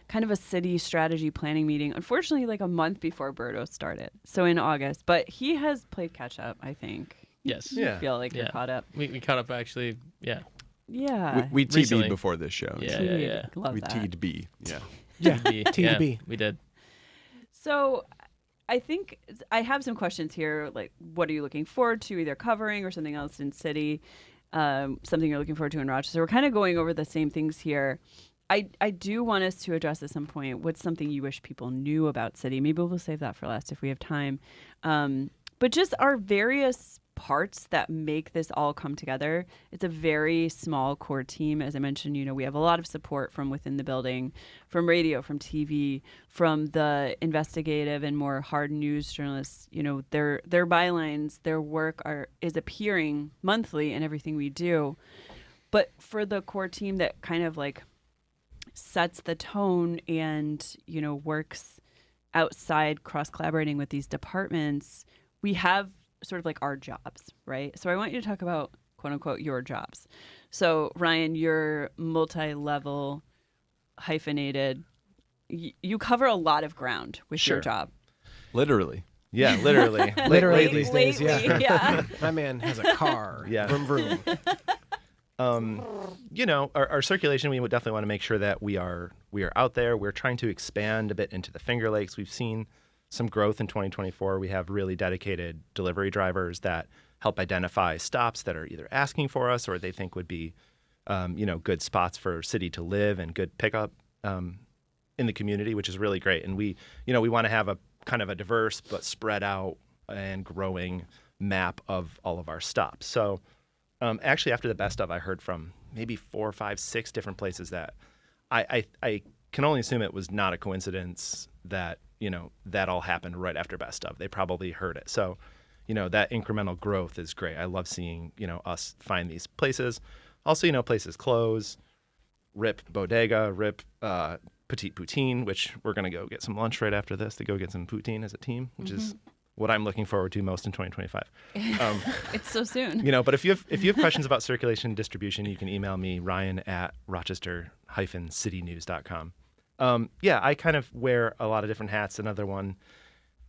kind of a city strategy planning meeting, unfortunately, like a month before Berto started. So in August, but he has played catch up, I think. Yes. You Yeah. feel like you're Yeah. caught up. We caught up actually. Yeah. Yeah. We TB'd recently. before this show. Yeah. TBD. Love We that. T'd B. Yeah. Yeah. B. T to B. We did. So I think I have some questions here. Like, what are you looking forward to, either covering or something else in city? Something you're looking forward to in Rochester. We're kind of going over the same things here. I do want us to address at some point what's something you wish people knew about city. Maybe we'll save that for last if we have time. But just our various parts that make this all come together. It's a very small core team. As I mentioned, we have a lot of support from within the building, from radio, from TV, from the investigative and more hard news journalists. Their bylines, their work is appearing monthly in everything we do. But for the core team that kind of like sets the tone and, works outside cross collaborating with these departments, we have sort of like our jobs, right? So I want you to talk about, quote unquote, your jobs. So Ryan, you're multi-level, hyphenated. You cover a lot of ground with your Sure. job. Literally. Yeah, literally. Literally Lately. these days, Lately, yeah. yeah. My man has a car. Yeah. Vroom vroom. Our circulation, we would definitely want to make sure that we are out there. We're trying to expand a bit into the Finger Lakes. We've seen some growth in 2024. We have really dedicated delivery drivers that help identify stops that are either asking for us or they think would be, good spots for city to live and good pickup in the community, which is really great. And we want to have a kind of a diverse but spread out and growing map of all of our stops. So actually, after the best of, I heard from maybe 4, 5, 6 different places that I can only assume it was not a coincidence that, that all happened right after best of. They probably heard it. So, that incremental growth is great. I love seeing, us find these places. Also, places close, rip Bodega, rip Petite Poutine, which we're going to go get some lunch right after this to go get some poutine as a team, which is what I'm looking forward to most in 2025. It's so soon. But if you have questions about circulation and distribution, you can email me, Ryan at rochester-citynews.com. I kind of wear a lot of different hats. Another one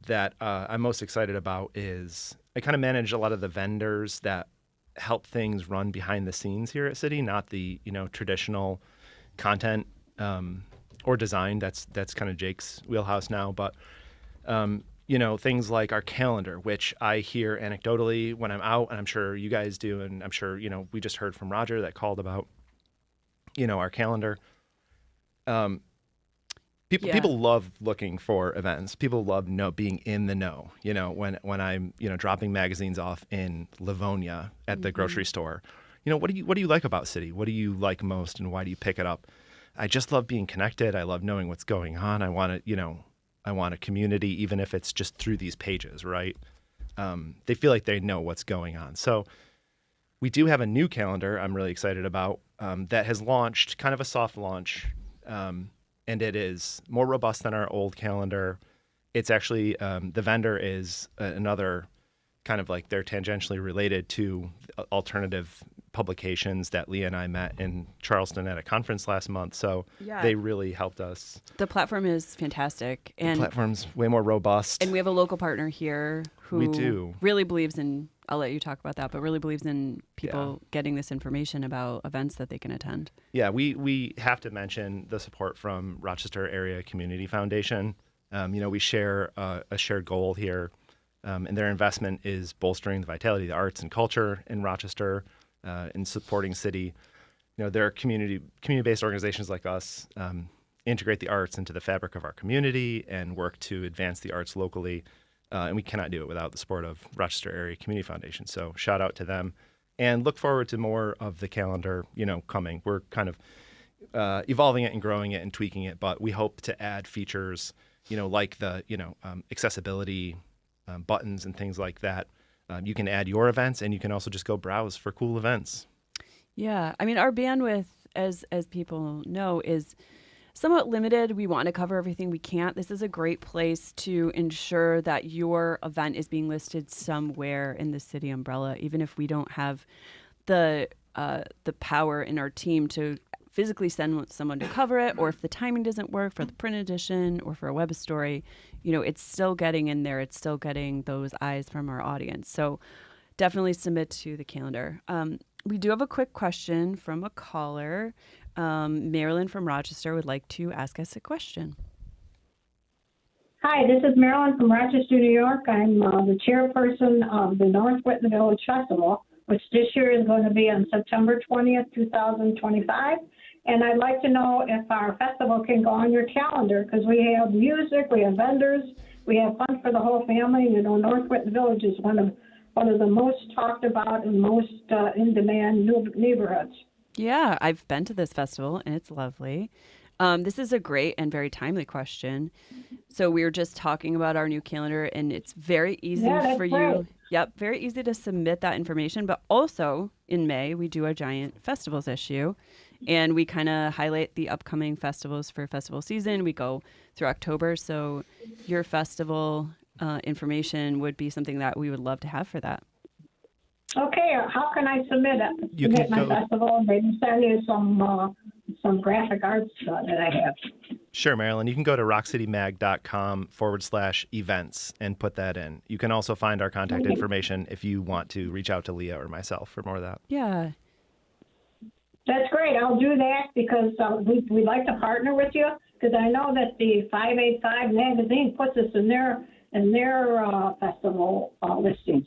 that I'm most excited about is I kind of manage a lot of the vendors that help things run behind the scenes here at City, not the traditional content or design. That's kind of Jake's wheelhouse now, but things like our calendar, which I hear anecdotally when I'm out, and I'm sure you guys do, and I'm sure we just heard from Roger that called about our calendar. People love looking for events. People love being in the know. When I'm dropping magazines off in Livonia at the grocery store. What do you like about City? What do you like most, and why do you pick it up? I just love being connected. I love knowing what's going on. I want a community, even if it's just through these pages, right? They feel like they know what's going on. So we do have a new calendar I'm really excited about that has launched, kind of a soft launch. And it is more robust than our old calendar. It's actually, the vendor is another kind of like they're tangentially related to alternative publications that Leah and I met in Charleston at a conference last month. So Yeah. they really helped us. The platform is fantastic. The And platform's way more robust. And we have a local partner here who We do. really believes in, I'll let you talk about that, but really believes in people getting this information about events that they can attend. Yeah, we have to mention the support from Rochester Area Community Foundation. We share a shared goal here, and their investment is bolstering the vitality of the arts and culture in Rochester, and supporting city. They're community-based organizations like us, integrate the arts into the fabric of our community and work to advance the arts locally. And we cannot do it without the support of Rochester Area Community Foundation. So shout out to them, and look forward to more of the calendar, coming. We're kind of evolving it and growing it and tweaking it, but we hope to add features, like the, accessibility buttons and things like that. You can add your events, and you can also just go browse for cool events. Yeah. I mean, our bandwidth, as people know, is somewhat limited. We want to cover everything we can't. This is a great place to ensure that your event is being listed somewhere in the city umbrella, even if we don't have the power in our team to physically send someone to cover it, or if the timing doesn't work for the print edition or for a web story, it's still getting in there. It's still getting those eyes from our audience. So definitely submit to the calendar. We do have a quick question from a caller. Marilyn from Rochester would like to ask us a question. Hi, this is Marilyn from Rochester, New York. I'm the chairperson of the North Whitman Village Festival, which this year is going to be on September 20th, 2025. And I'd like to know if our festival can go on your calendar, because we have music, we have vendors, we have fun for the whole family. North Whitman Village is one of the most talked about and most in-demand neighborhoods. Yeah, I've been to this festival, and it's lovely. This is a great and very timely question. So we were just talking about our new calendar, and it's very easy for you. Right. Yep, very easy to submit that information. But also in May, we do a giant festivals issue, and we kind of highlight the upcoming festivals for festival season. We go through October, so your festival information would be something that we would love to have for that. Okay, how can I submit it? You Submit can my go- festival, and maybe send you some graphic arts that I have. Sure, Marilyn. You can go to rockcitymag.com/events and put that in. You can also find our contact information if you want to reach out to Leah or myself for more of that. Yeah. That's great. I'll do that because we'd like to partner with you, because I know that the 585 magazine puts us in their festival listings.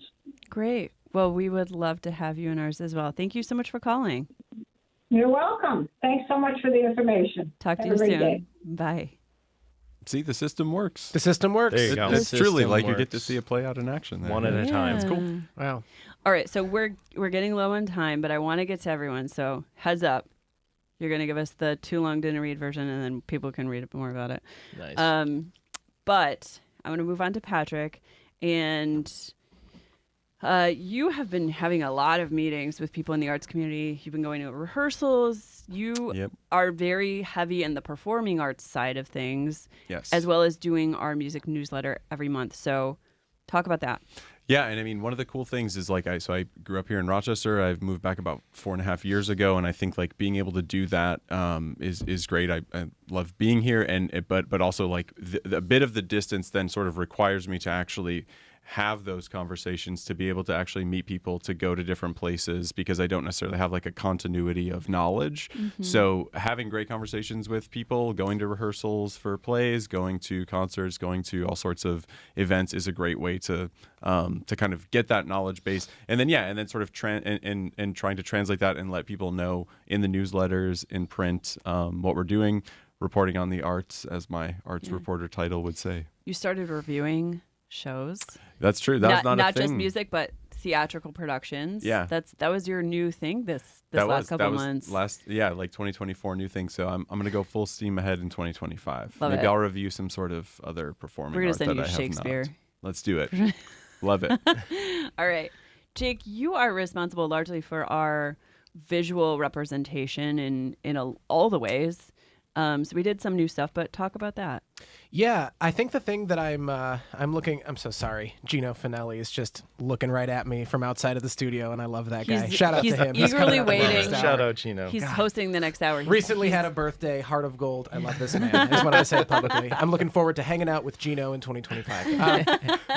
Great. Well, we would love to have you in ours as well. Thank you so much for calling. You're welcome. Thanks so much for the information. Talk to Have you a great soon. day. Bye. See, the system works. The system works. There you go. It's The truly system like you get to works. see it play out in action there. One at a time. It's cool. Yeah. Wow. All right, so we're getting low on time, but I want to get to everyone. So heads up, you're going to give us the too long didn't read version, and then people can read more about it. Nice. But I'm going to move on to Patrick, and you have been having a lot of meetings with people in the arts community. You've been going to rehearsals. You Yep. are very heavy in the performing arts side of things, Yes. as well as doing our music newsletter every month. So talk about that. Yeah, and I mean, one of the cool things is I grew up here in Rochester. I've moved back about 4.5 years ago, and I think being able to do that is great. I love being here, but also a bit of the distance then sort of requires me to actually have those conversations, to be able to actually meet people, to go to different places, because I don't necessarily have a continuity of knowledge. So having great conversations with people, going to rehearsals for plays, going to concerts, going to all sorts of events is a great way to kind of get that knowledge base. And then sort of and trying to translate that and let people know in the newsletters, in print, what we're doing, reporting on the arts, as my arts reporter title would say. You started reviewing shows. That's true. That was not a thing. Just music, but theatrical productions. Yeah. that was your new thing this That last couple that was months. 2024 new thing. So I'm gonna go full steam ahead in 2025. Love Maybe it. I'll review some sort of other performing We're gonna art send that you I have Shakespeare. not. Let's do it. Love it. All right, Jake, you are responsible largely for our visual representation in all the ways. So we did some new stuff, but talk about that. Yeah, I think the thing that I'm so sorry. Gino Finelli is just looking right at me from outside of the studio, and I love that guy. Shout out to him. He's eagerly coming up waiting. next Shout hour. out Chino. He's hosting the next hour. Recently had a birthday, heart of gold. I love this man. I just wanted to say it publicly. I'm looking forward to hanging out with Gino in 2025.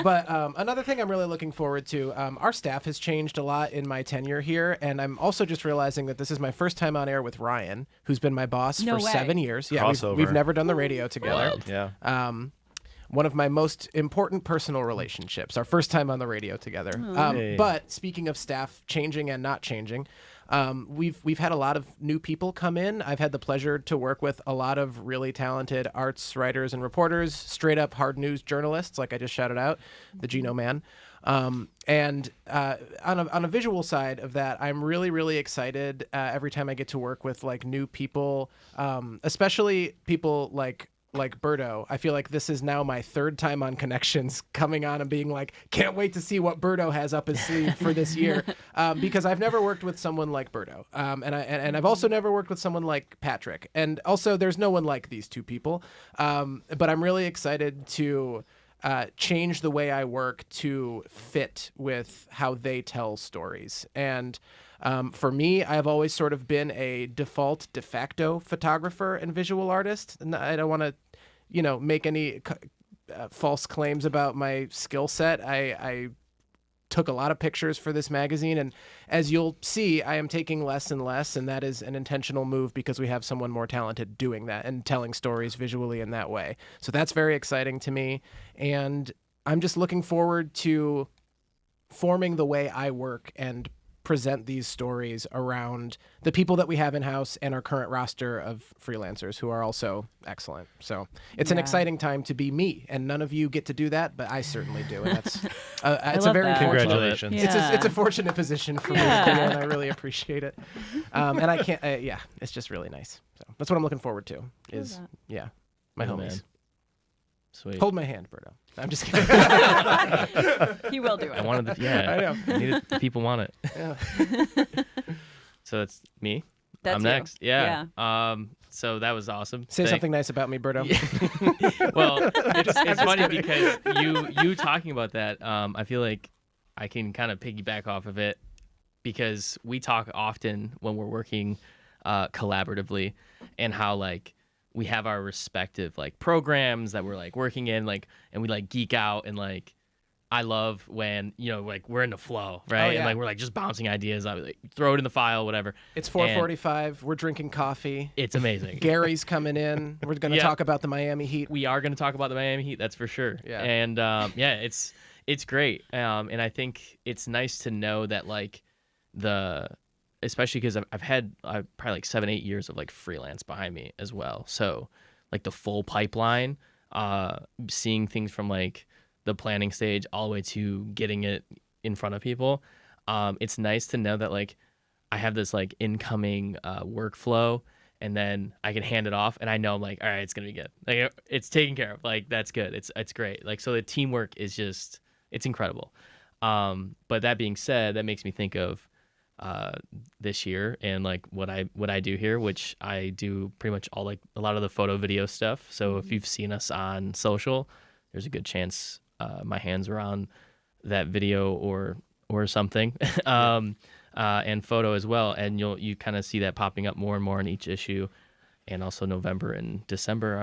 But another thing I'm really looking forward to, our staff has changed a lot in my tenure here, and I'm also just realizing that this is my first time on air with Ryan, who's been my boss No for way. 7 years. Yeah, Crossover. we've never done the radio together. Wild. Yeah. One of my most important personal relationships. Our first time on the radio together. Hey. But speaking of staff changing and not changing, we've had a lot of new people come in. I've had the pleasure to work with a lot of really talented arts writers and reporters, straight up hard news journalists, like I just shouted out, the Gino Man. And on a visual side of that, I'm really, really excited every time I get to work with like new people, especially people like Berto. I feel like this is now my third time on Connections coming on and being like, can't wait to see what Berto has up his sleeve for this year. Because I've never worked with someone like Berto. And I've also never worked with someone like Patrick. And also there's no one like these two people. But I'm really excited to change the way I work to fit with how they tell stories. And for me, I've always sort of been a default de facto photographer and visual artist. And I don't want to, make any false claims about my skill set. I took a lot of pictures for this magazine, and as you'll see, I am taking less and less, and that is an intentional move because we have someone more talented doing that and telling stories visually in that way. So that's very exciting to me, and I'm just looking forward to forming the way I work and present these stories around the people that we have in-house and our current roster of freelancers who are also excellent. So it's an exciting time to be me, and none of you get to do that, but I certainly do. And that's it's a love very that. fortunate. Congratulations. Yeah. It's a fortunate position for me, and I really appreciate it. And I can't. It's just really nice. So that's what I'm looking forward to. Is my Oh, homies. man. Sweet. Hold my hand, Berto. I'm just kidding. He will do it. I wanted the, yeah. I know. I need it, the people want it. Yeah. So that's me. That's I'm you. next. Yeah. So that was awesome. Say something nice about me, Berto. Well, it's funny because you talking about that, I feel like I can kind of piggyback off of it because we talk often when we're working collaboratively and how like we have our respective like programs that we're like working in and we like geek out and like I love when like we're in the flow, right? yeah. And like we're like just bouncing ideas, I like throw it in the file, whatever. It's 4:45. We're drinking coffee. It's amazing. Gary's coming in. We're going to Yeah. talk about the Miami Heat. We are going to talk about the Miami Heat, that's for sure. Yeah. And it's great. And I think it's nice to know that like especially because I've had probably like 7-8 years of like freelance behind me as well. So like the full pipeline, seeing things from like the planning stage all the way to getting it in front of people. It's nice to know that like I have this like incoming workflow and then I can hand it off and I know I'm like, all right, it's going to be good. Like it's taken care of. Like that's good. It's great. Like, so the teamwork is just, it's incredible. But that being said, that makes me think of this year and like what I do here, which I do pretty much all like a lot of the photo video stuff. So if you've seen us on social, there's a good chance my hands are on that video or something, and photo as well. And you kind of see that popping up more and more in each issue. And also November and December,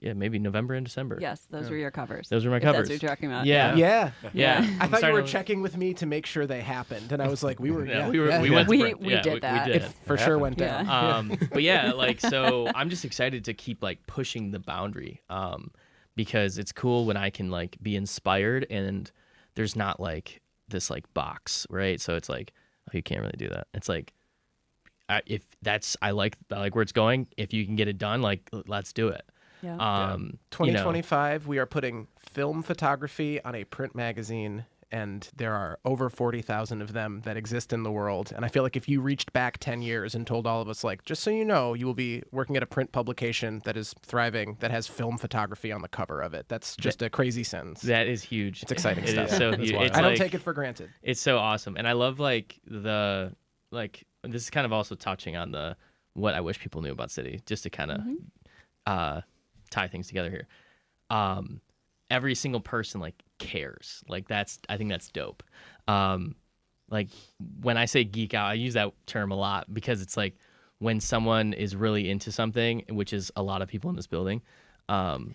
maybe November and December. Yes, those were your covers. Those were my if covers. That's what you're talking about. Yeah. Yeah. Yeah. I thought you were starting to- checking with me to make sure they happened, and I was like, we were. Yeah, yeah, we yeah. went to We- break. we Yeah, did that. We It did. for sure went down. Yeah. But yeah, like, so I'm just excited to keep like pushing the boundary, because it's cool when I can like be inspired and there's not like this like box, right? So it's like, oh, you can't really do that. It's like, I like where it's going. If you can get it done, like let's do it. Yeah. 2025, we are putting film photography on a print magazine, and there are over 40,000 of them that exist in the world. And I feel like if you reached back 10 years and told all of us, like, just so you know, you will be working at a print publication that is thriving, that has film photography on the cover of it. That's just a crazy sentence. That is huge. It's exciting It stuff. is so That's huge. wild. It's I don't like- take it for granted. It's so awesome. And I love like this is kind of also touching on what I wish people knew about City, just to kind of tie things together here. Every single person like cares. Like I think that's dope. Like when I say geek out, I use that term a lot because it's like when someone is really into something, which is a lot of people in this building.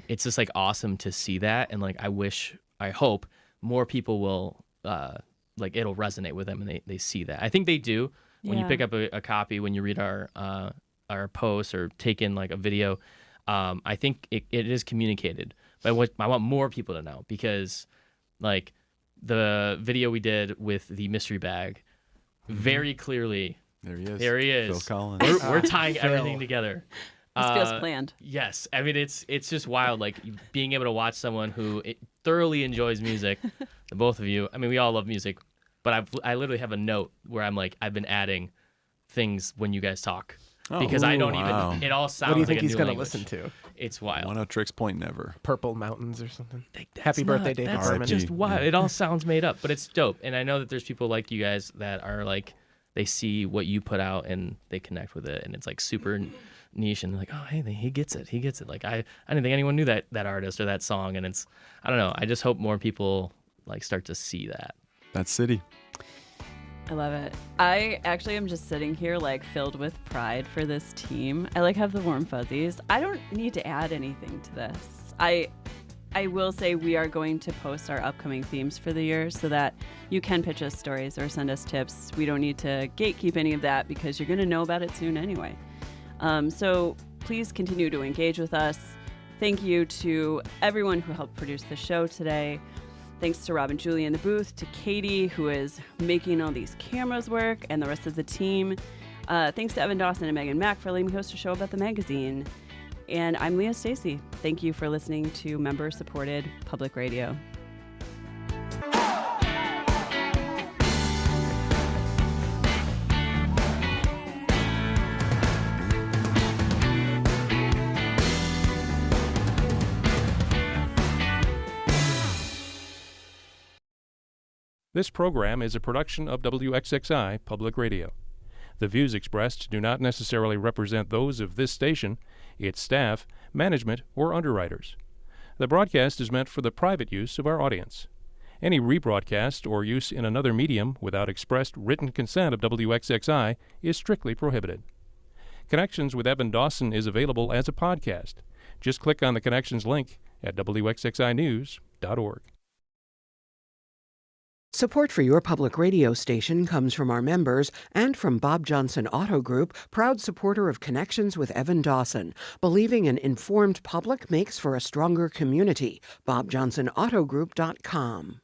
It's just like awesome to see that, and like I hope more people will like it'll resonate with them and they see that. I think they do when you pick up a copy, when you read our posts or take in like a video. I think it is communicated, but I want more people to know, because like the video we did with the mystery bag, very clearly There he is. there he is. Phil Collins. We're tying everything together. This feels planned. Yes, I mean it's just wild, like being able to watch someone who thoroughly enjoys music. The both of you, I mean, we all love music, but I literally have a note where I'm like, I've been adding things when you guys talk, because I don't wow. even. It all sounds. What do you like think a he's new gonna language. listen to? It's wild. One out Tricks Point Never. Purple Mountains or something. That's Happy birthday, not- David That's Berman. just wild. Yeah. It all sounds made up, but it's dope. And I know that there's people like you guys that are like, they see what you put out and they connect with it, and it's like super niche, and they're like, oh, hey, he gets it. He gets it. Like I didn't think anyone knew that artist or that song, and it's, I don't know. I just hope more people like start to see that. That's City. I love it. I actually am just sitting here like filled with pride for this team. I like have the warm fuzzies. I don't need to add anything to this. I will say we are going to post our upcoming themes for the year so that you can pitch us stories or send us tips. We don't need to gatekeep any of that because you're going to know about it soon anyway. So please continue to engage with us. Thank you to everyone who helped produce the show today. Thanks to Rob and Julie in the booth, to Katie, who is making all these cameras work, and the rest of the team. Thanks to Evan Dawson and Megan Mack for letting me host a show about the magazine. And I'm Leah Stacy. Thank you for listening to member-supported public radio. This program is a production of WXXI Public Radio. The views expressed do not necessarily represent those of this station, its staff, management, or underwriters. The broadcast is meant for the private use of our audience. Any rebroadcast or use in another medium without expressed written consent of WXXI is strictly prohibited. Connections with Evan Dawson is available as a podcast. Just click on the Connections link at WXXInews.org. Support for your public radio station comes from our members and from Bob Johnson Auto Group, proud supporter of Connections with Evan Dawson. Believing an informed public makes for a stronger community. BobJohnsonAutoGroup.com.